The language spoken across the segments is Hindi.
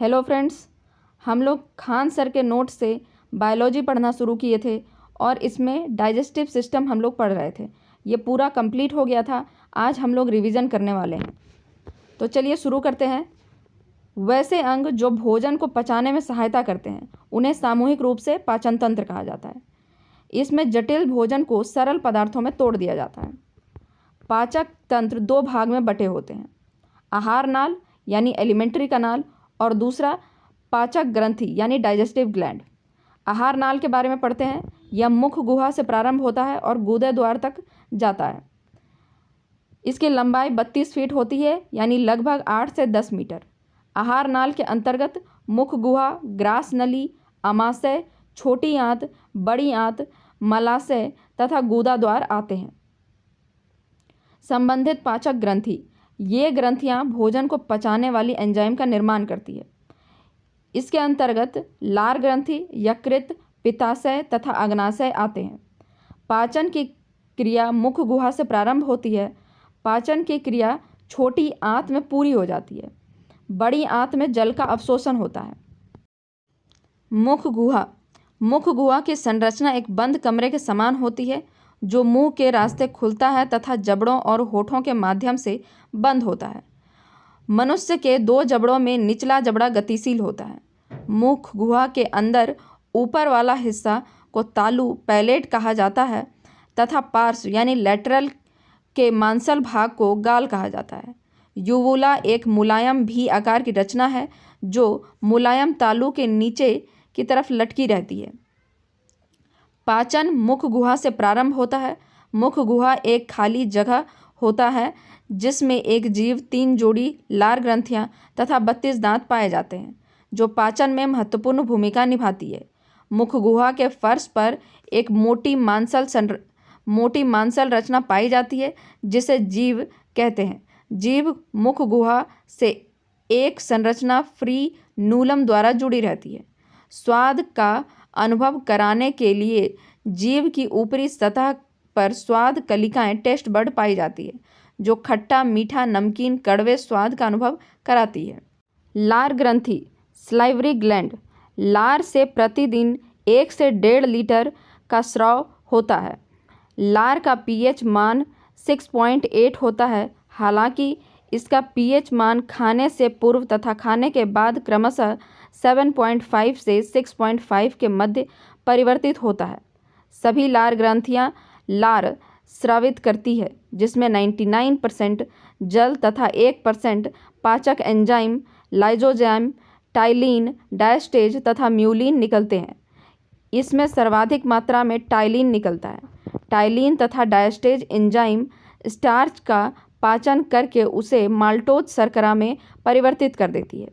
हेलो फ्रेंड्स, हम लोग खान सर के नोट से बायोलॉजी पढ़ना शुरू किए थे और इसमें डाइजेस्टिव सिस्टम हम लोग पढ़ रहे थे। ये पूरा कंप्लीट हो गया था। आज हम लोग रिवीजन करने वाले हैं, तो चलिए शुरू करते हैं। वैसे अंग जो भोजन को पचाने में सहायता करते हैं उन्हें सामूहिक रूप से पाचन तंत्र कहा जाता है। इसमें जटिल भोजन को सरल पदार्थों में तोड़ दिया जाता है। पाचक तंत्र दो भाग में बटे होते हैं, आहार नाल यानी एलिमेंट्री कनाल और दूसरा पाचक ग्रंथि यानी डाइजेस्टिव ग्लैंड। आहार नाल के बारे में पढ़ते हैं। यह मुख गुहा से प्रारंभ होता है और गूदे द्वार तक जाता है। इसकी लंबाई 32 फीट होती है यानी लगभग 8 से 10 मीटर। आहार नाल के अंतर्गत मुख गुहा, ग्रास नली, अमाशय, छोटी आंत, बड़ी आंत, मलाशय तथा गूदा द्वार आते हैं। संबंधित पाचक ग्रंथि, ये ग्रंथियां भोजन को पचाने वाली एंजाइम का निर्माण करती है। इसके अंतर्गत लार ग्रंथि, यकृत, पित्ताशय तथा अग्नाशय आते हैं। पाचन की क्रिया मुख गुहा से प्रारंभ होती है। पाचन की क्रिया छोटी आंत में पूरी हो जाती है। बड़ी आंत में जल का अवशोषण होता है। मुख गुहा, मुख गुहा की संरचना एक बंद कमरे के समान होती है जो मुंह के रास्ते खुलता है तथा जबड़ों और होठों के माध्यम से बंद होता है। मनुष्य के दो जबड़ों में निचला जबड़ा गतिशील होता है। मुख गुहा के अंदर ऊपर वाला हिस्सा को तालु पैलेट कहा जाता है तथा पार्श्व यानी लेटरल के मांसल भाग को गाल कहा जाता है। यूवुला एक मुलायम भी आकार की रचना है जो मुलायम तालु के नीचे की तरफ लटकी रहती है। पाचन मुख गुहा से प्रारंभ होता है। मुख गुहा एक खाली जगह होता है जिसमें एक जीव, 3 जोड़ी लार ग्रंथियां तथा 32 दांत पाए जाते हैं जो पाचन में महत्वपूर्ण भूमिका निभाती है। मुख गुहा के फर्श पर एक मोटी मांसल रचना पाई जाती है जिसे जीव कहते हैं। जीव मुख गुहा से एक संरचना फ्रीनूलम द्वारा जुड़ी रहती है। स्वाद का अनुभव कराने के लिए जीव की ऊपरी सतह पर स्वाद कलिकाएं टेस्ट बड पाई जाती है जो खट्टा, मीठा, नमकीन, कड़वे स्वाद का अनुभव कराती है। लार ग्रंथि, स्लाइवरी ग्लैंड, लार से प्रतिदिन 1 से 1.5 लीटर का स्राव होता है। लार का पीएच मान 6.8 होता है। हालांकि इसका पीएच मान खाने से पूर्व तथा खाने के बाद क्रमशः 7.5 से 6.5 के मध्य परिवर्तित होता है। सभी लार ग्रंथियां लार स्रावित करती है जिसमें 99% जल तथा 1% पाचक एंजाइम लाइजोजाइम, टाइलिन, डायस्टेज तथा म्यूलिन निकलते हैं। इसमें सर्वाधिक मात्रा में टाइलिन निकलता है। टाइलिन तथा डायस्टेज एंजाइम स्टार्च का पाचन करके उसे माल्टोज शर्करा में परिवर्तित कर देती है।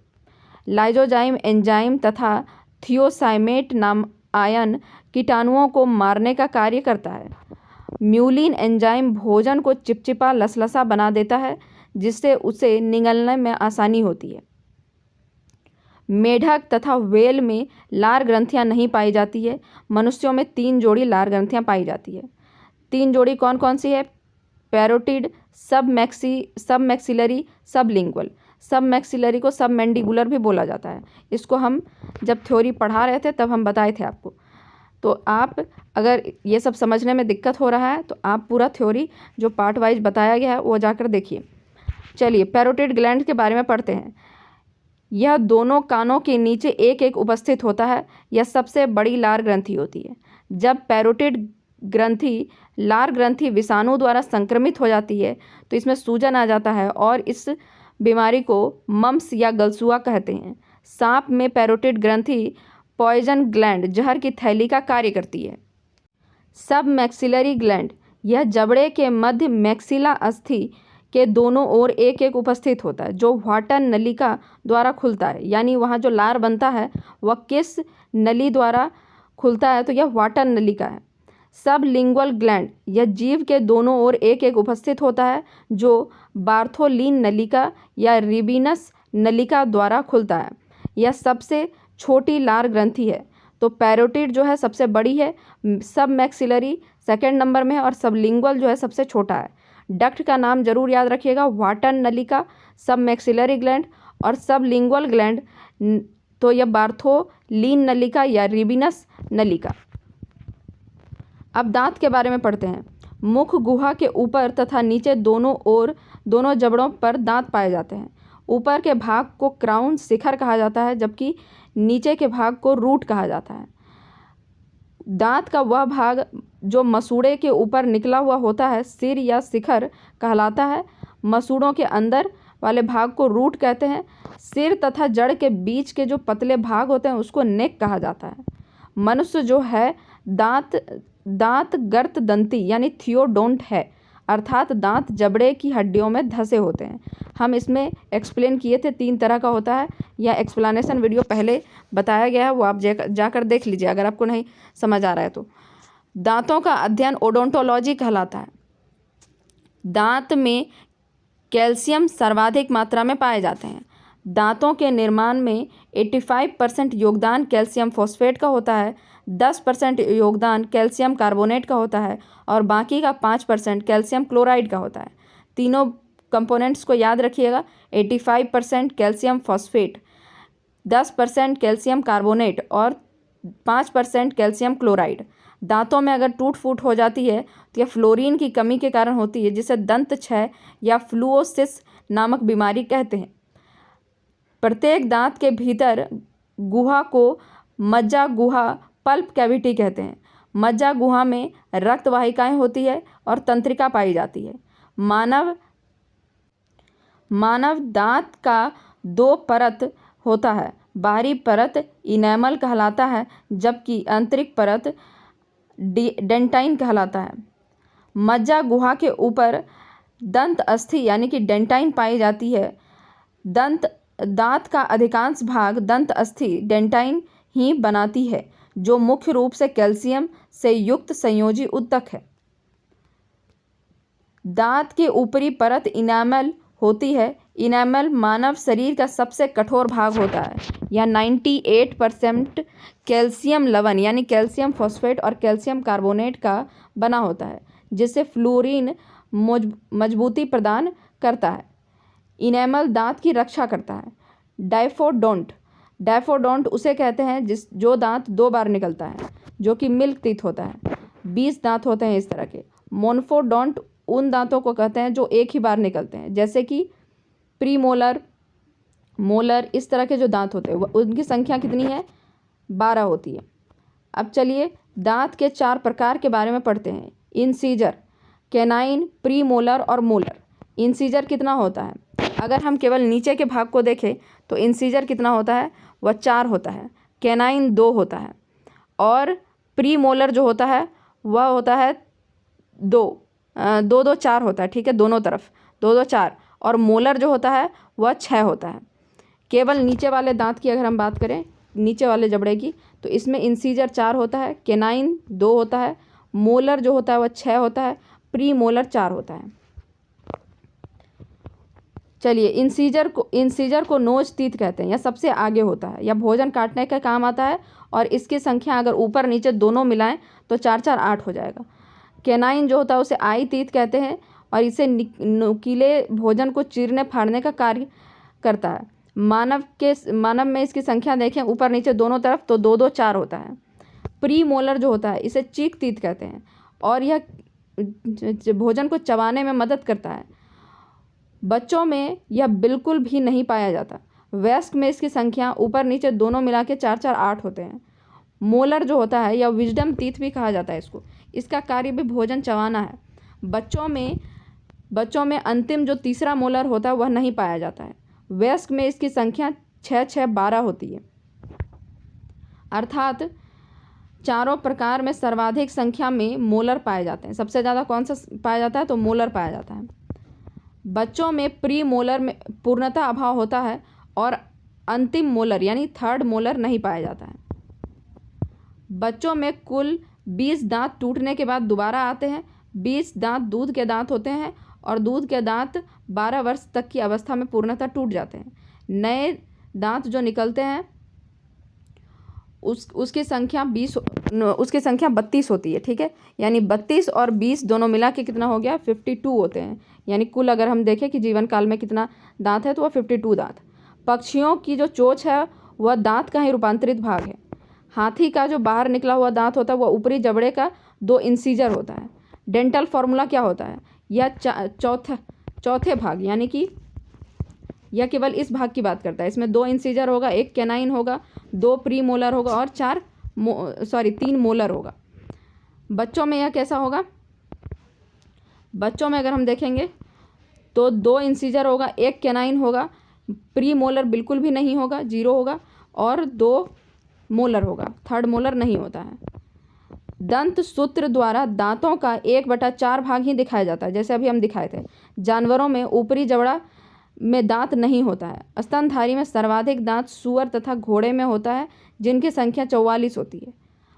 लाइजोजाइम एंजाइम तथा थियोसाइमेट नाम आयन कीटाणुओं को मारने का कार्य करता है। म्यूलिन एंजाइम भोजन को चिपचिपा लसलसा बना देता है जिससे उसे निगलने में आसानी होती है। मेढक तथा व्हेल में लार ग्रंथियां नहीं पाई जाती है। मनुष्यों में 3 जोड़ी लार ग्रंथियां पाई जाती है। 3 जोड़ी कौन कौन सी है? पैरोटिड, सब मैक्सिलरी, सबलिंगुअल। सब मैक्सिलरी को सब मैंडिबुलर भी बोला जाता है। इसको हम जब थ्योरी पढ़ा रहे थे तब हम बताए थे आपको। तो आप अगर ये सब समझने में दिक्कत हो रहा है तो आप पूरा थ्योरी जो पार्ट वाइज बताया गया है वो जाकर देखिए। चलिए पैरोटिड ग्लैंड के बारे में पढ़ते हैं। यह दोनों कानों के नीचे एक एक उपस्थित होता है। यह सबसे बड़ी लार ग्रंथि होती है। जब पैरोटिड ग्रंथि लार ग्रंथि विषाणु द्वारा संक्रमित हो जाती है तो इसमें सूजन आ जाता है और इस बीमारी को मम्प्स या गलसुआ कहते हैं। सांप में पैरोटिड ग्रंथि पॉइजन ग्लैंड, जहर की थैली का कार्य करती है। सब मैक्सिलरी ग्लैंड, यह जबड़े के मध्य मैक्सिला अस्थि के दोनों ओर एक एक उपस्थित होता है जो व्हाटन नलिका द्वारा खुलता है। यानी वहाँ जो लार बनता है वह किस नली द्वारा खुलता है? तो यह व्हाटन नलिका है। सब लिंगुअल ग्लैंड, यह जीव के दोनों ओर एक एक उपस्थित होता है जो बार्थोलीन नलिका या रिबिनस नलिका द्वारा खुलता है। यह सबसे छोटी लार ग्रंथि है। तो पैरोटिड जो है सबसे बड़ी है, सब मैक्सिलरी सेकेंड नंबर में है और सबलिंगुअल जो है सबसे छोटा है। डक्ट का नाम जरूर याद रखिएगा, व्हाटन नलिका, सब मैक्सिलरी ग्लैंड और सबलिंगुअल ग्लैंड तो यह बार्थोलीन नलिका या रिबिनस नलिका। अब दांत के बारे में पढ़ते हैं। मुख गुहा के ऊपर तथा नीचे दोनों जबड़ों पर दांत पाए जाते हैं। ऊपर के भाग को क्राउन शिखर कहा जाता है, जबकि नीचे के भाग को रूट कहा जाता है। दांत का वह भाग जो मसूड़े के ऊपर निकला हुआ होता है सिर या शिखर कहलाता है। मसूड़ों के अंदर वाले भाग को रूट कहते हैं। सिर तथा जड़ के बीच के जो पतले भाग होते हैं उसको नेक कहा जाता है। मनुष्य जो है दांत गर्त दंती यानी थियोडोंट है, अर्थात दांत जबड़े की हड्डियों में धंसे होते हैं। हम इसमें एक्सप्लेन किए थे 3 तरह का होता है, या एक्सप्लेनेशन वीडियो पहले बताया गया है, वो आप जाकर देख लीजिए अगर आपको नहीं समझ आ रहा है तो। दांतों का अध्ययन ओडोंटोलॉजी कहलाता है। दांत में कैल्शियम सर्वाधिक मात्रा में पाए जाते हैं। दांतों के निर्माण में 85% योगदान कैल्शियम फॉस्फेट का होता है, 10% योगदान कैल्शियम कार्बोनेट का होता है और बाकी का 5% कैल्शियम क्लोराइड का होता है। तीनों कंपोनेंट्स को याद रखिएगा, 85% कैल्शियम फॉस्फेट, 10% कैल्शियम कार्बोनेट और 5% कैल्शियम क्लोराइड। दांतों में अगर टूट फूट हो जाती है तो यह फ्लोरीन की कमी के कारण होती है, जिसे दंत क्षय या फ्लूओसिस नामक बीमारी कहते हैं। प्रत्येक दांत के भीतर गुहा को मज्जा गुहा पल्प कैविटी कहते हैं। मज्जा गुहा में रक्त वाहिकाएं होती है और तंत्रिका पाई जाती है। मानव दांत का 2 परत होता है। बाहरी परत इनेमल कहलाता है, जबकि आंतरिक परत डेंटाइन कहलाता है। मज्जा गुहा के ऊपर दंत अस्थि यानी कि डेंटाइन पाई जाती है। दांत का अधिकांश भाग दंत अस्थि डेंटाइन ही बनाती है, जो मुख्य रूप से कैल्शियम से युक्त संयोजी ऊतक है। दांत की ऊपरी परत इनामल होती है। इनामल मानव शरीर का सबसे कठोर भाग होता है। यह 98% कैल्शियम लवण यानी कैल्शियम फॉस्फेट और कैल्शियम कार्बोनेट का बना होता है, जिससे फ्लोरीन मजबूती प्रदान करता है। इनेमल दांत की रक्षा करता है। डायफोडोंट उसे कहते हैं जो दांत 2 बार निकलता है, जो कि मिल्क टीथ होता है। 20 दांत होते हैं इस तरह के। मोनोफोडोंट उन दांतों को कहते हैं जो एक ही बार निकलते हैं, जैसे कि प्रीमोलर, मोलर, इस तरह के जो दांत होते हैं उनकी संख्या कितनी है? 12 होती है। अब चलिए दांत के 4 प्रकार के बारे में पढ़ते हैं। इंसीजर, कैनाइन, प्रीमोलर और मोलर। इंसीजर कितना होता है? अगर हम केवल नीचे के भाग को देखें तो इंसीजर कितना होता है? वह 4 होता है। कैनाइन 2 होता है और प्रीमोलर जो होता है वह होता है 2 4 होता है। ठीक है, दोनों तरफ 2 4, और मोलर जो होता है वह 6 होता है। केवल नीचे वाले दांत की अगर हम बात करें, नीचे वाले जबड़े की, तो इसमें इंसीजर 4 होता है, कैनाइन 2 होता है, मोलर जो होता है वह 6 होता है, प्रीमोलर 4 होता है। चलिए इंसीजर को नोज टीथ कहते हैं। यह सबसे आगे होता है। यह भोजन काटने का काम आता है और इसकी संख्या अगर ऊपर नीचे दोनों मिलाएं तो 4 4 8 हो जाएगा। कैनाइन जो होता है उसे आई टीथ कहते हैं और इसे नुकीले भोजन को चीरने फाड़ने का कार्य करता है। मानव में इसकी संख्या देखें ऊपर नीचे दोनों तरफ तो 2 2 4 होता है। प्रीमोलर जो होता है इसे चीक टीथ कहते हैं और यह भोजन को चबाने में मदद करता है। बच्चों में यह बिल्कुल भी नहीं पाया जाता। वयस्क में इसकी संख्या ऊपर नीचे दोनों मिला के 4 4 8 होते हैं। मोलर जो होता है या विजडम टीथ भी कहा जाता है इसको, इसका कार्य भी भोजन चबाना है। बच्चों में अंतिम जो तीसरा मोलर होता है वह नहीं पाया जाता है। वयस्क में इसकी संख्या 6 6 12 होती है। अर्थात चारों प्रकार में सर्वाधिक संख्या में मोलर पाए जाते हैं। सबसे ज़्यादा कौन सा पाया जाता है? तो मोलर पाया जाता है। बच्चों में प्री मोलर में पूर्णतः अभाव होता है और अंतिम मोलर यानी थर्ड मोलर नहीं पाया जाता है। बच्चों में कुल 20 दांत टूटने के बाद दोबारा आते हैं। 20 दांत दूध के दांत होते हैं और दूध के दांत 12 वर्ष तक की अवस्था में पूर्णतः टूट जाते हैं। नए दांत जो निकलते हैं उसकी संख्या 32 होती है। ठीक है, यानी 32 और 20 दोनों मिला के कितना हो गया? 52 होते हैं। यानी कुल अगर हम देखें कि जीवन काल में कितना दांत है तो वह 52 दांत। पक्षियों की जो चोंच है वह दांत का ही रूपांतरित भाग है। हाथी का जो बाहर निकला हुआ दांत होता है वह ऊपरी जबड़े का 2 इंसीजर होता है। डेंटल फॉर्मूला क्या होता है? यह चौथे भाग यानी कि यह केवल इस भाग की बात करता है। इसमें 2 इंसीजर होगा, 1 कैनाइन होगा, 2 प्री मोलर होगा और 3 मोलर होगा। बच्चों में यह कैसा होगा? बच्चों में अगर हम देखेंगे तो 2 इंसीजर होगा, 1 कैनाइन होगा, प्री मोलर बिल्कुल भी नहीं होगा, 0 होगा, और 2 मोलर होगा, 3rd मोलर नहीं होता है। दंत सूत्र द्वारा दांतों का 1/4 भाग ही दिखाया जाता है, जैसे अभी हम दिखाए थे। जानवरों में ऊपरी जबड़ा में दांत नहीं होता है। स्तनधारी में सर्वाधिक दांत सूअर तथा घोड़े में होता है, जिनकी संख्या 44 होती है।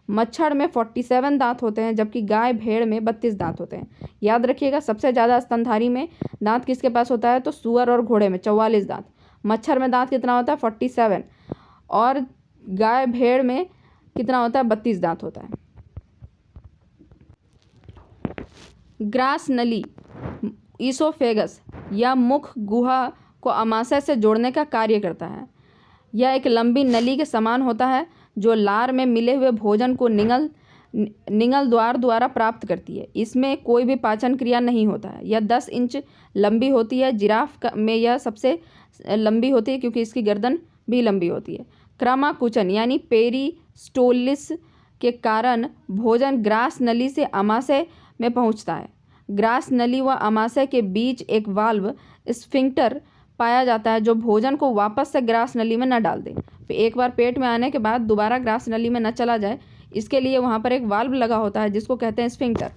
मच्छर में 47 दांत होते हैं, जबकि गाय भेड़ में 32 दांत होते हैं। याद रखिएगा, सबसे ज़्यादा स्तनधारी में दांत किसके पास होता है? तो सूअर और घोड़े में 44 दांत। मच्छर में दांत कितना होता है? 47। और गाय भेड़ में कितना होता है? 32 दांत होता है। ग्रास नली ईसोफेगस या मुख गुहा को आमाशय से जोड़ने का कार्य करता है। यह एक लंबी नली के समान होता है जो लार में मिले हुए भोजन को निगल द्वार द्वारा प्राप्त करती है। इसमें कोई भी पाचन क्रिया नहीं होता है। यह 10 इंच लंबी होती है। जिराफ में यह सबसे लंबी होती है क्योंकि इसकी गर्दन भी लंबी होती है। क्रमाकुचन यानी पेरिस्टोलिस के कारण भोजन ग्रास नली से आमाशय में पहुंचता है। ग्रास नली व आमाशय के बीच एक वाल्व स्फिंक्टर पाया जाता है जो भोजन को वापस से ग्रास नली में न डाल दे। एक बार पेट में आने के बाद दोबारा ग्रास नली में न चला जाए, इसके लिए वहाँ पर एक वाल्व लगा होता है जिसको कहते हैं स्फिंक्टर।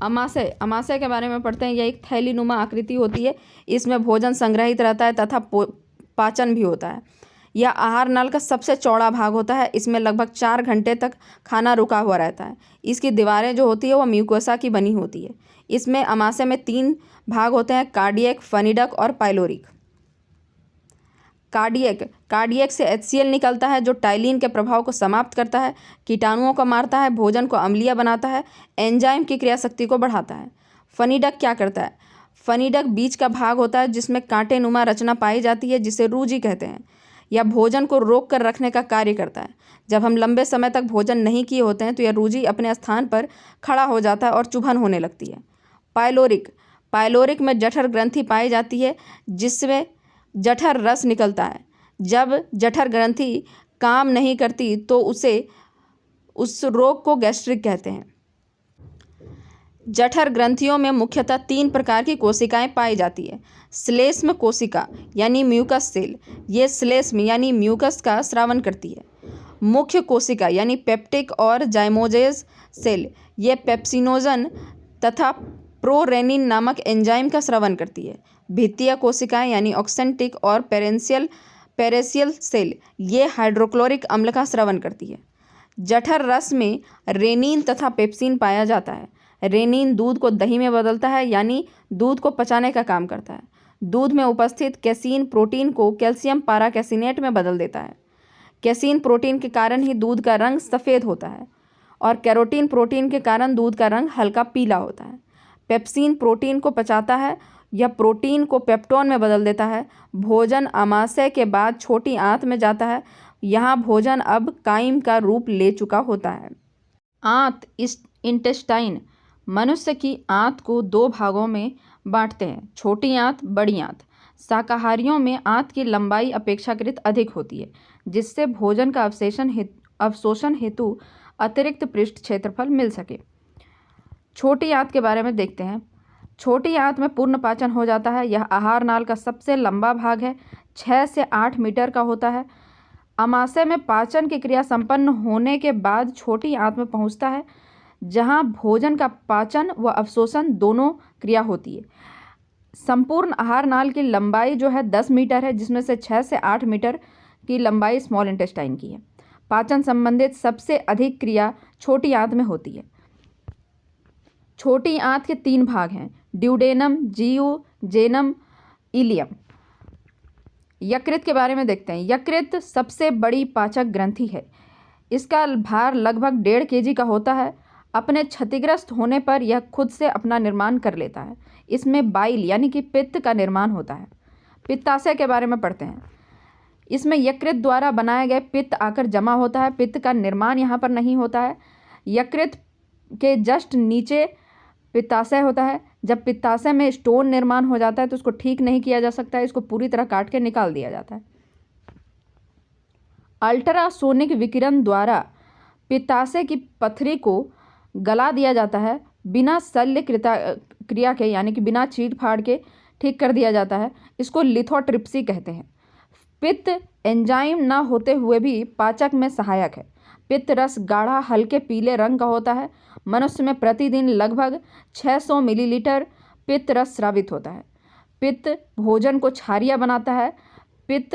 अमाशय के बारे में पढ़ते हैं। यह एक थैलीनुमा आकृति होती है। इसमें भोजन संग्रहित रहता है तथा पाचन भी होता है। यह आहार नल का सबसे चौड़ा भाग होता है। इसमें लगभग 4 घंटे तक खाना रुका हुआ रहता है। इसकी दीवारें जो होती है वह म्यूकोसा की बनी होती है। इसमें अमाशय में 3 भाग होते हैं, कार्डियक, फनीडक और पाइलोरिक। कार्डियक से HCl निकलता है जो टाइलिन के प्रभाव को समाप्त करता है, कीटाणुओं को मारता है, भोजन को अम्लीय बनाता है, एंजाइम की क्रियाशक्ति को बढ़ाता है। फनीडक क्या करता है? फनीडक बीज का भाग होता है जिसमें कांटेनुमा रचना पाई जाती है जिसे रूजी कहते हैं। यह भोजन को रोक कर रखने का कार्य करता है। जब हम लंबे समय तक भोजन नहीं किए होते हैं तो यह रूजी अपने स्थान पर खड़ा हो जाता है और चुभन होने लगती है। पाइलोरिक में जठर ग्रंथि पाई जाती है जिसमें जठर रस निकलता है। जब जठर ग्रंथि काम नहीं करती तो उस रोग को गैस्ट्रिक कहते हैं। जठर ग्रंथियों में मुख्यतः 3 प्रकार की कोशिकाएं पाई जाती है। श्लेष्म कोशिका यानी म्यूकस सेल, ये श्लेष्म यानी म्यूकस का स्रावन करती है। मुख्य कोशिका यानी पेप्टिक और जाइमोजेज सेल, ये पेप्सिनोजन तथा प्रोरेनिन नामक एंजाइम का स्रावन करती है। भित्तीय कोशिकाएं यानी ऑक्सेंटिक और पेरेसियल सेल, ये हाइड्रोक्लोरिक अम्ल का स्रावन करती है। जठर रस में रेनिन तथा पेप्सिन पाया जाता है। रेनिन दूध को दही में बदलता है यानी दूध को पचाने का काम करता है। दूध में उपस्थित कैसीन प्रोटीन को कैल्शियम पाराकैसिनेट में बदल देता है। कैसीन प्रोटीन के कारण ही दूध का रंग सफ़ेद होता है और कैरोटीन प्रोटीन के कारण दूध का रंग हल्का पीला होता है। पेप्सिन प्रोटीन को पचाता है। यह प्रोटीन को पेप्टोन में बदल देता है। भोजन आमाशय के बाद छोटी आंत में जाता है। यहाँ भोजन अब काइम का रूप ले चुका होता है। आंत इंटेस्टाइन मनुष्य की आंत को 2 भागों में बांटते हैं, छोटी आंत, बड़ी आंत। शाकाहारियों में आंत की लंबाई अपेक्षाकृत अधिक होती है जिससे भोजन का अवशोषण हेतु अतिरिक्त पृष्ठ क्षेत्रफल मिल सके। छोटी आंत के बारे में देखते हैं। छोटी आंत में पूर्ण पाचन हो जाता है। यह आहार नाल का सबसे लंबा भाग है, 6 से 8 मीटर का होता है। अमाशय में पाचन की क्रिया संपन्न होने के बाद छोटी आंत में पहुंचता है जहां भोजन का पाचन व अवशोषण दोनों क्रिया होती है। संपूर्ण आहार नाल की लंबाई जो है 10 मीटर है, जिसमें से 6 से 8 मीटर की लंबाई स्मॉल इंटेस्टाइन की है। पाचन संबंधित सबसे अधिक क्रिया छोटी आंत में होती है। छोटी आंत के 3 भाग हैं, ड्यूडेनम, जियोजेनम, इलियम। यकृत के बारे में देखते हैं। यकृत सबसे बड़ी पाचक ग्रंथि है। इसका भार लगभग 1.5 kg का होता है। अपने क्षतिग्रस्त होने पर यह खुद से अपना निर्माण कर लेता है। इसमें बाइल यानी कि पित्त का निर्माण होता है। पित्ताशय के बारे में पढ़ते हैं। इसमें यकृत द्वारा बनाए गए पित्त आकर जमा होता है। पित्त का निर्माण यहाँ पर नहीं होता है। यकृत के जस्ट नीचे पित्ताशय होता है। जब पित्ताशय में स्टोन निर्माण हो जाता है तो उसको ठीक नहीं किया जा सकता है, इसको पूरी तरह काट के निकाल दिया जाता है। अल्ट्रासोनिक विकिरण द्वारा पित्ताशय की पथरी को गला दिया जाता है। बिना शल्य क्रिया के यानी कि बिना चीर फाड़ के ठीक कर दिया जाता है। इसको लिथोट्रिप्सी कहते हैं। पित्त एंजाइम न होते हुए भी पाचक में सहायक है। पित्त रस गाढ़ा हल्के पीले रंग का होता है। मनुष्य में प्रतिदिन लगभग 600 मिलीलीटर पित्त रस स्रावित होता है। पित्त भोजन को क्षारीय बनाता है। पित्त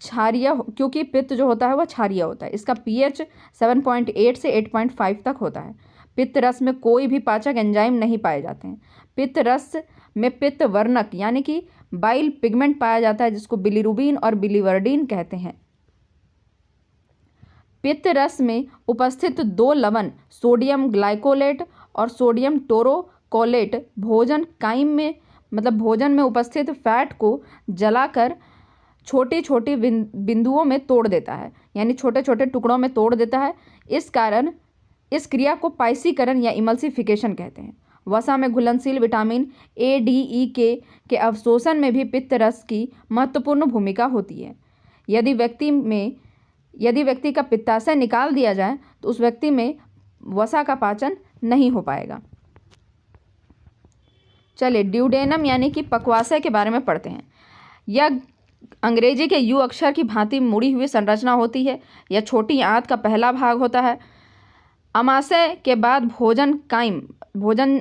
क्षारीय क्योंकि पित्त जो होता है वह क्षारीय होता है। इसका pH 7.8 से 8.5 तक होता है। पित्त रस में कोई भी पाचक एंजाइम नहीं पाए जाते हैं। पित्त रस में पित्त वर्णक यानी कि बाइल पिगमेंट पाया जाता है, जिसको बिलिरुबिन और बिलिवर्डिन कहते हैं। पित्त रस में उपस्थित 2 लवण सोडियम ग्लाइकोलेट और सोडियम टोरोकोलेट भोजन में उपस्थित फैट को जलाकर छोटी छोटी बिंदुओं में तोड़ देता है, यानी छोटे छोटे टुकड़ों में तोड़ देता है। इस कारण इस क्रिया को पाइसीकरण या इमल्सिफिकेशन कहते हैं। वसा में घुलनशील विटामिन ए, डी, ई के अवशोषण में भी पित्त रस की महत्वपूर्ण भूमिका होती है। यदि व्यक्ति का पित्ताशय निकाल दिया जाए तो उस व्यक्ति में वसा का पाचन नहीं हो पाएगा। चलिए ड्यूडेनम यानी कि पक्वाशय के बारे में पढ़ते हैं। यह अंग्रेजी के यू अक्षर की भांति मुड़ी हुई संरचना होती है। यह छोटी आंत का पहला भाग होता है। अमाशय के बाद भोजन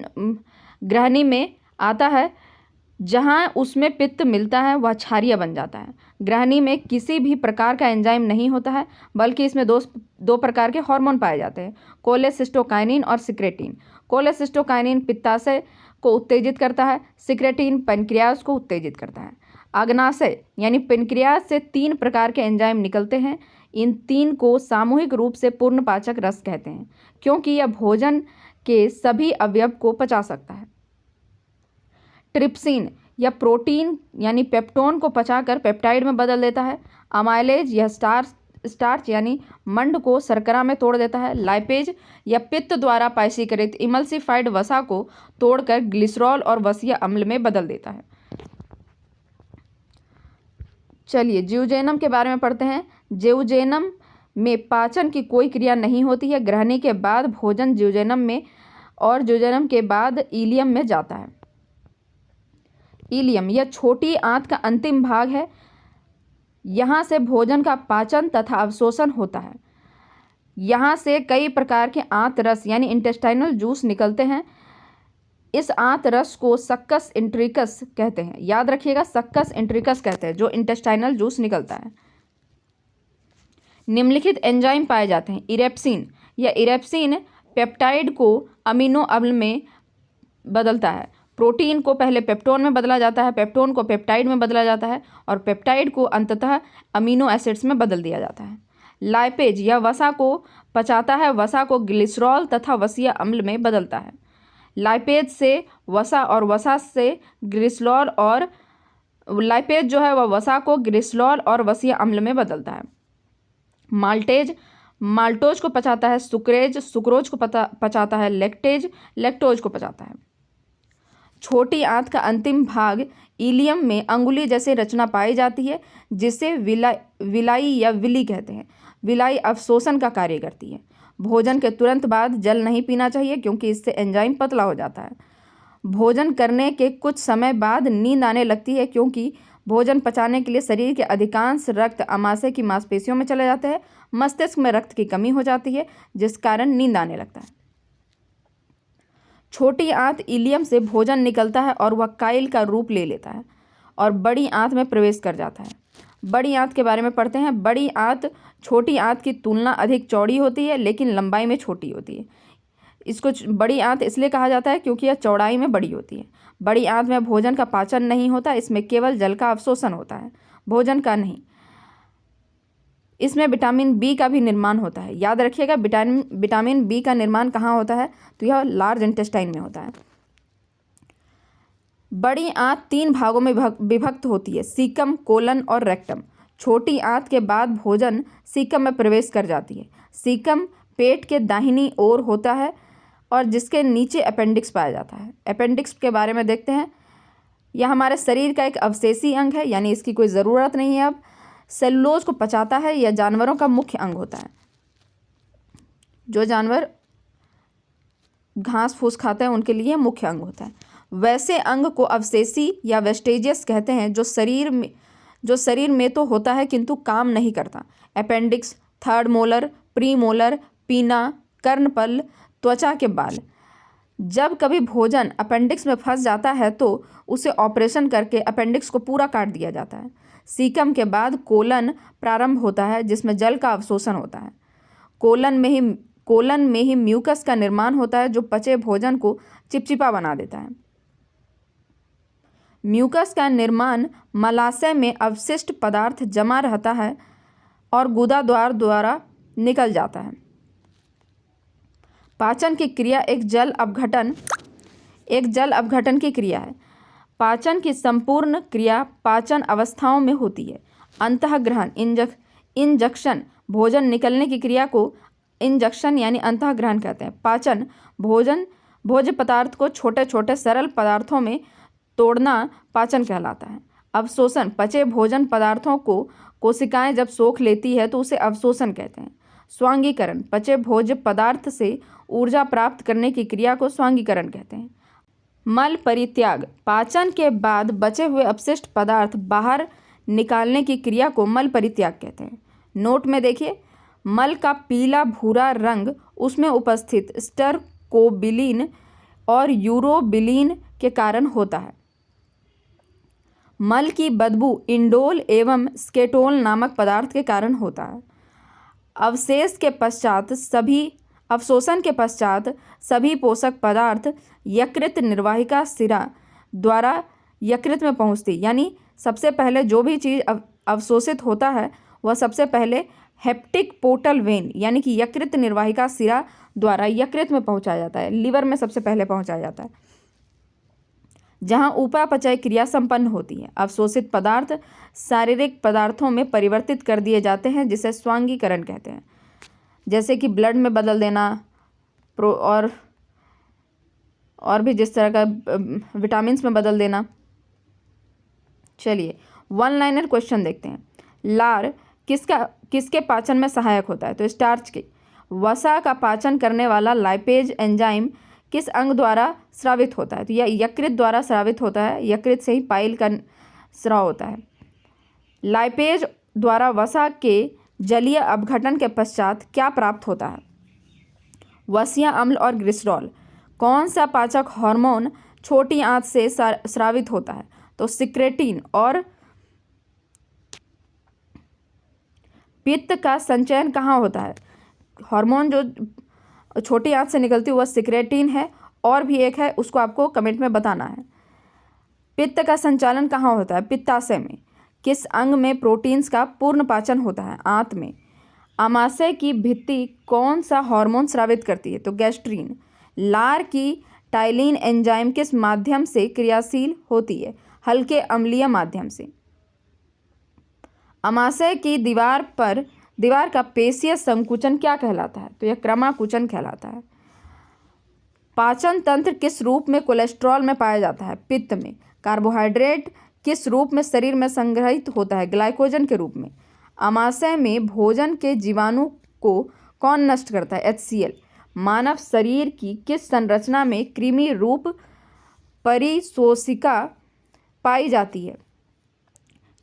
ग्रहणी में आता है। जहाँ उसमें पित्त मिलता है वह क्षारीय बन जाता है। ग्रहणी में किसी भी प्रकार का एंजाइम नहीं होता है, बल्कि इसमें दो प्रकार के हार्मोन पाए जाते हैं, कोलेसिस्टोकाइनिन और सिक्रेटिन। कोलेसिस्टोकाइनिन पित्ताशय को उत्तेजित करता है, सिक्रेटिन पेनक्रियास को उत्तेजित करता है। अग्नाशय यानी पेनक्रियास से 3 प्रकार के एंजाइम निकलते हैं। इन 3 को सामूहिक रूप से पूर्ण पाचक रस कहते हैं, क्योंकि यह भोजन के सभी अवयव को पचा सकता है। ट्रिप्सिन यह प्रोटीन यानी पेप्टोन को पचाकर पेप्टाइड में बदल देता है। अमाइलेज यह स्टार्च यानी मंड को शर्करा में तोड़ देता है। लाइपेज यह पित्त द्वारा पाइसीकृत इमल्सिफाइड वसा को तोड़कर ग्लिसरॉल और वसीय अम्ल में बदल देता है। चलिए ज्यूजेनम के बारे में पढ़ते हैं। ज्यूजेनम में पाचन की कोई क्रिया नहीं होती है। ग्रहणी के बाद भोजन ज्यूजेनम में और ज्यूजेनम के बाद इलियम में जाता है। इलियम यह छोटी आंत का अंतिम भाग है। यहाँ से भोजन का पाचन तथा अवशोषण होता है। यहाँ से कई प्रकार के आंत रस यानी इंटेस्टाइनल जूस निकलते हैं। इस आंत रस को सक्कस इंट्रिकस कहते हैं। याद रखिएगा, सक्कस इंट्रिकस कहते हैं जो इंटेस्टाइनल जूस निकलता है। निम्नलिखित एंजाइम पाए जाते हैं। इरेप्सिन यह इरेप्सिन पेप्टाइड को अमीनो अम्ल में बदलता है। प्रोटीन को पहले पेप्टोन में बदला जाता है, पेप्टोन को पेप्टाइड में बदला जाता है और पेप्टाइड को अंततः अमीनो एसिड्स में बदल दिया जाता है। लाइपेज यह वसा को पचाता है, वसा को ग्लिसरॉल तथा वसीय अम्ल में बदलता है। लाइपेज से वसा और वसा से ग्लिसरॉल और लाइपेज जो है वह वसा को ग्लिसरॉल और वसीय अम्ल में बदलता है। माल्टेज माल्टोज को पचाता है। सुक्रेज सुक्रोज को पचाता है। लेक्टेज लेक्टोज को पचाता है। छोटी आंत का अंतिम भाग इलियम में अंगुली जैसे रचना पाई जाती है, जिसे विलाई या विली कहते हैं। विलाई अवशोषण का कार्य करती है। भोजन के तुरंत बाद जल नहीं पीना चाहिए, क्योंकि इससे एंजाइम पतला हो जाता है। भोजन करने के कुछ समय बाद नींद आने लगती है, क्योंकि भोजन पचाने के लिए शरीर के अधिकांश रक्त अमाशय की मांसपेशियों में चले जाते हैं। मस्तिष्क में रक्त की कमी हो जाती है, जिस कारण नींद आने लगता है। छोटी आंत इलियम से भोजन निकलता है और वह काइल का रूप ले लेता है और बड़ी आंत में प्रवेश कर जाता है। बड़ी आंत के बारे में पढ़ते हैं। बड़ी आंत छोटी आंत की तुलना अधिक चौड़ी होती है, लेकिन लंबाई में छोटी होती है। इसको बड़ी आंत इसलिए कहा जाता है क्योंकि यह चौड़ाई में बड़ी होती है। बड़ी आंत में भोजन का पाचन नहीं होता, इसमें केवल जल का अवशोषण होता है, भोजन का नहीं। इसमें विटामिन बी का भी निर्माण होता है। याद रखिएगा, विटामिन बी का निर्माण कहाँ होता है, तो यह लार्ज इंटेस्टाइन में होता है। बड़ी आंत 3 भागों में विभक्त होती है, सीकम, कोलन और रेक्टम। छोटी आंत के बाद भोजन सीकम में प्रवेश कर जाती है। सीकम पेट के दाहिनी ओर होता है और जिसके नीचे अपेंडिक्स पाया जाता है। अपेंडिक्स के बारे में देखते हैं। यह हमारे शरीर का एक अवशेषी अंग है, यानी इसकी कोई ज़रूरत नहीं है। अब सेलुलोज को पचाता है। यह जानवरों का मुख्य अंग होता है। जो जानवर घास फूस खाते हैं उनके लिए मुख्य अंग होता है। वैसे अंग को अवशेषी या वेस्टेजियस कहते हैं जो शरीर में तो होता है किंतु काम नहीं करता। Appendix, third molar, pre molar, पीना, कर्णपल, त्वचा के बाल। जब कभी भोजन अपेंडिक्स में फंस जाता है तो उसे ऑपरेशन करके अपेंडिक्स को पूरा काट दिया जाता है। सीकम के बाद कोलन प्रारंभ होता है जिसमें जल का अवशोषण होता है। कोलन में ही म्यूकस का निर्माण होता है जो पचे भोजन को चिपचिपा बना देता है। म्यूकस का निर्माण मलाशय में अवशिष्ट पदार्थ जमा रहता है और गुदाद्वार द्वारा निकल जाता है। पाचन की क्रिया एक जल अपघटन की क्रिया है। पाचन की संपूर्ण क्रिया पाचन अवस्थाओं में होती है। अंतःग्रहण इंजक्शन भोजन निकलने की क्रिया को इंजक्शन यानी अंतःग्रहण कहते हैं। पाचन भोज्य पदार्थ को छोटे छोटे सरल पदार्थों में तोड़ना पाचन कहलाता है। अवशोषण पचे भोजन पदार्थों को कोशिकाएं जब सोख लेती है तो उसे अवशोषण कहते हैं। स्वांगीकरण पचे भोज्य पदार्थ से ऊर्जा प्राप्त करने की क्रिया को स्वांगीकरण कहते हैं। मल परित्याग पाचन के बाद बचे हुए अपशिष्ट पदार्थ बाहर निकालने की क्रिया को मल परित्याग कहते हैं। नोट में देखिए, मल का पीला भूरा रंग उसमें उपस्थित स्टरकोबिलिन और यूरोबिलिन के कारण होता है। मल की बदबू इंडोल एवं स्केटोल नामक पदार्थ के कारण होता है। अवशोषण के पश्चात सभी पोषक पदार्थ यकृत निर्वाहिका शिरा द्वारा यकृत में पहुँचती, यानी सबसे पहले जो भी चीज़ अवशोषित होता है वह सबसे पहले हेप्टिक पोर्टल वेन यानी कि यकृत निर्वाहिका शिरा द्वारा यकृत में पहुँचाया जाता है। लीवर में सबसे पहले पहुँचाया जाता है जहाँ उपापचय क्रिया संपन्न होती है। अवशोषित पदार्थ शारीरिक पदार्थों में परिवर्तित कर दिए जाते हैं जिसे स्वांगीकरण कहते हैं, जैसे कि ब्लड में बदल देना और भी जिस तरह का विटामिन्स में बदल देना। चलिए वन लाइनर क्वेश्चन देखते हैं। लार किसके पाचन में सहायक होता है? तो स्टार्च के। वसा का पाचन करने वाला लाइपेज एंजाइम किस अंग द्वारा स्रावित होता है? तो यह यकृत द्वारा स्रावित होता है। यकृत से ही पाइल का स्राव होता है। लाइपेज द्वारा वसा के जलीय अपघटन के पश्चात क्या प्राप्त होता है? वसीय अम्ल और ग्लिसरॉल। कौन सा पाचक हार्मोन छोटी आंत से स्रावित होता है? तो सिक्रेटिन। और पित्त का संचयन कहाँ होता है? हार्मोन जो छोटी आंत से निकलती है वह सिक्रेटिन है, और भी एक है, उसको आपको कमेंट में बताना है। पित्त का संचालन कहाँ होता है? पित्ताशय में। किस अंग में प्रोटीन्स का पूर्ण पाचन होता है? आंत में। आमाशय की भित्ति कौन सा हार्मोन स्रावित करती है? तो गैस्ट्रीन। लार की टाइलिन एंजाइम किस माध्यम से क्रियाशील होती है? हल्के अम्लीय माध्यम से। आमाशय की दीवार का पेशीय संकुचन क्या कहलाता है? तो यह क्रमाकुचन कहलाता है। पाचन तंत्र किस रूप में कोलेस्ट्रॉल में पाया जाता है? पित्त में। कार्बोहाइड्रेट किस रूप में शरीर में संग्रहित होता है? ग्लाइकोजन के रूप में। आमाशय में भोजन के जीवाणु को कौन नष्ट करता है? HCl। मानव शरीर की किस संरचना में कृमि रूप परिशोषिका पाई जाती है?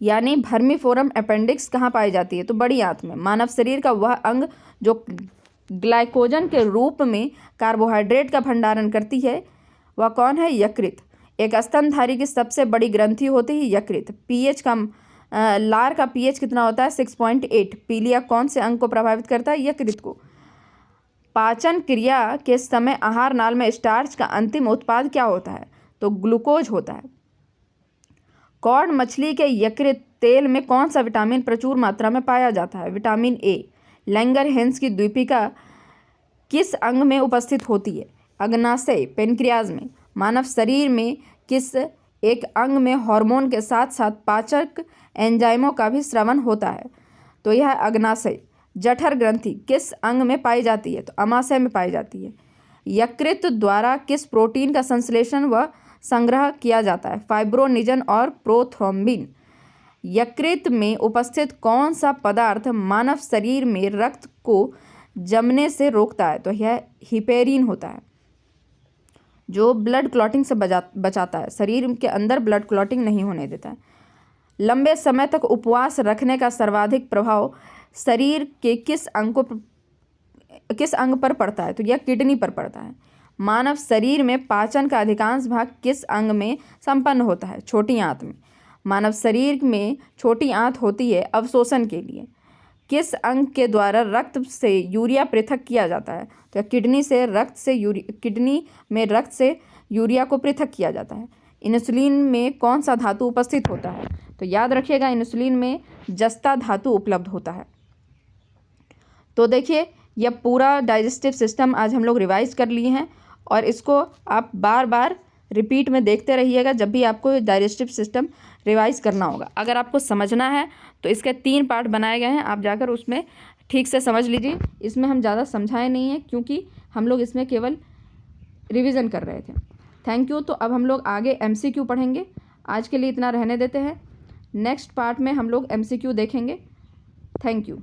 यानी वर्मीफोरम अपेंडिक्स कहाँ पाई जाती है? तो बड़ी आंत में। मानव शरीर का वह अंग जो ग्लाइकोजन के रूप में कार्बोहाइड्रेट का भंडारण करती है वह कौन है? यकृत। एक स्तनधारी की सबसे बड़ी ग्रंथि होती है यकृत। पीएच का लार का पीएच कितना होता है? 6.8। पीलिया कौन से अंग को प्रभावित करता है? यकृत को। पाचन क्रिया के समय आहार नाल में स्टार्च का अंतिम उत्पाद क्या होता है? तो ग्लूकोज होता है। कॉड मछली के यकृत तेल में कौन सा विटामिन प्रचुर मात्रा में पाया जाता है? Vitamin A. लैंगरहेंस की द्वीपिका किस अंग में उपस्थित होती है? अग्नाशय पेनक्रियाज में। मानव शरीर में किस एक अंग में हार्मोन के साथ साथ पाचक एंजाइमों का भी स्रवण होता है। तो यह अग्नाशय। जठर ग्रंथि किस अंग में पाई जाती है? तो अमाशय में पाई जाती है। यकृत द्वारा किस प्रोटीन का संश्लेषण व संग्रह किया जाता है? फाइब्रोनिजन और प्रोथ्रोम्बिन। यकृत में उपस्थित कौन सा पदार्थ मानव शरीर में रक्त को जमने से रोकता है? तो यह हिपेरिन होता है, जो ब्लड क्लॉटिंग से बचाता है, शरीर के अंदर ब्लड क्लॉटिंग नहीं होने देता है। लंबे समय तक उपवास रखने का सर्वाधिक प्रभाव शरीर के किस अंग पर पड़ता है? तो यह किडनी पर पड़ता है। मानव शरीर में पाचन का अधिकांश भाग किस अंग में संपन्न होता है? छोटी आंत में। मानव शरीर में छोटी आंत होती है अवशोषण के लिए। किस अंग के द्वारा रक्त से यूरिया पृथक किया जाता है? तो किडनी में रक्त से यूरिया को पृथक किया जाता है। इंसुलिन में कौन सा धातु उपस्थित होता है? तो याद रखिएगा, इंसुलिन में जस्ता धातु उपलब्ध होता है। तो देखिए, यह पूरा डाइजेस्टिव सिस्टम आज हम लोग रिवाइज कर लिए हैं और इसको आप बार बार रिपीट में देखते रहिएगा जब भी आपको डाइजेस्टिव सिस्टम रिवाइज करना होगा। अगर आपको समझना है तो इसके 3 पार्ट बनाए गए हैं, आप जाकर उसमें ठीक से समझ लीजिए। इसमें हम ज़्यादा समझाए नहीं हैं क्योंकि हम लोग इसमें केवल रिवीजन कर रहे थे। Thank you. तो अब हम लोग आगे MCQ पढ़ेंगे। आज के लिए इतना रहने देते हैं। नेक्स्ट पार्ट में हम लोग MCQ देखेंगे। Thank you.